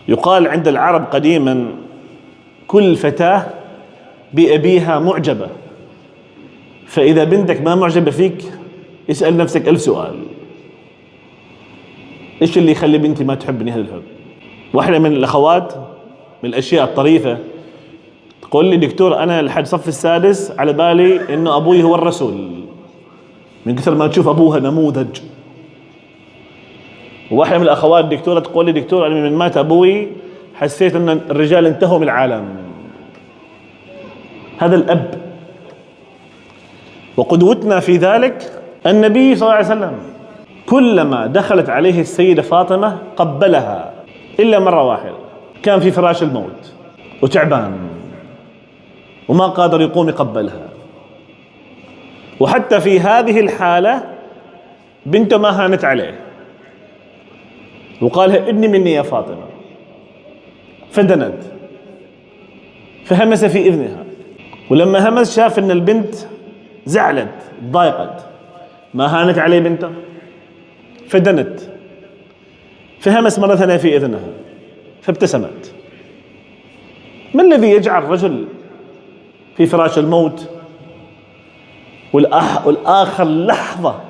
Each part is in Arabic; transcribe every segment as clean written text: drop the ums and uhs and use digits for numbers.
يقال عند العرب قديما كل فتاة بأبيها معجبة، فإذا بنتك ما معجبة فيك اسأل نفسك 1000 سؤال، إيش اللي يخلي بنتي ما تحبني هذا الحب؟ واحدة من الأخوات من الأشياء الطريفة تقول لي دكتور أنا لحد صف السادس على بالي إنه أبوي هو الرسول، من كثر ما تشوف أبوها نموذج. وواحدة من الأخوات دكتورة تقول لي دكتور أنا من مات أبوي حسيت أن الرجال انتهوا من العالم. هذا الأب، وقدوتنا في ذلك النبي صلى الله عليه وسلم، كلما دخلت عليه السيدة فاطمة قبلها إلا مرة واحدة، كان في فراش الموت وتعبان وما قادر يقوم يقبلها. وحتى في هذه الحالة بنته ما هانت عليه وقالها ابني مني يا فاطمة، فدنت فهمس في إذنها، ولما همس شاف ان البنت زعلت ضايقت، ما هانت عليه بنته فدنت فهمس مرة ثانية في إذنها فابتسمت. ما الذي يجعل الرجل في فراش الموت والآخر لحظة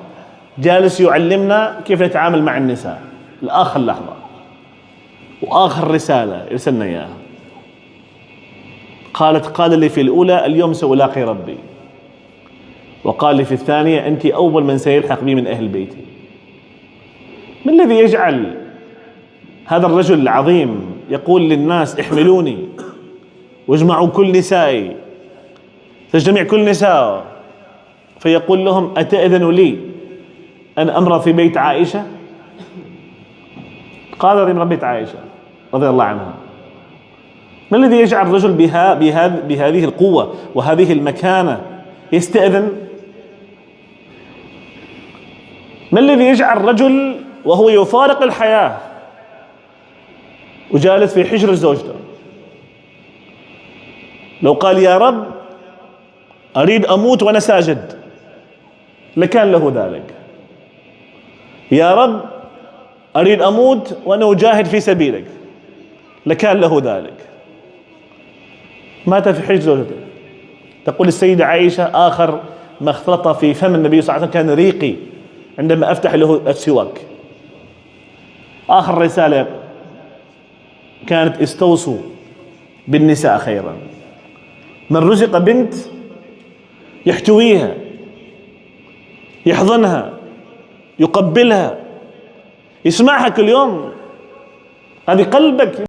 جالس يعلمنا كيف نتعامل مع النساء؟ الآخر لحظة وآخر رسالة يرسلنا إياها، قال لي في الأولى اليوم سألاقي ربي، وقال لي في الثانية أنت أول من سيلحق بي من أهل بيتي. ما الذي يجعل هذا الرجل العظيم يقول للناس احملوني واجمعوا كل نسائي، تجتمع كل نساء فيقول لهم أتأذن لي أن أمر في بيت عائشة؟ قال من بيت عائشة رضي الله عنها. ما الذي يجعل الرجل بهذه القوة وهذه المكانة يستأذن؟ ما الذي يجعل الرجل وهو يفارق الحياة وجالس في حجر زوجته لو قال يا رب أريد أموت وأنا ساجد لكان له ذلك، يا رب أريد أموت وأنا أجاهد في سبيلك لكان له ذلك. مات في حجر زوجته. تقول السيدة عائشة آخر ما اختلط في فم النبي صلى الله عليه وسلم كان ريقي عندما أفتح له السواك. آخر رسالة كانت استوصوا بالنساء خيرا. من رزق بنت يحتويها يحضنها يقبلها يسمعها كل يوم، هذه قلبك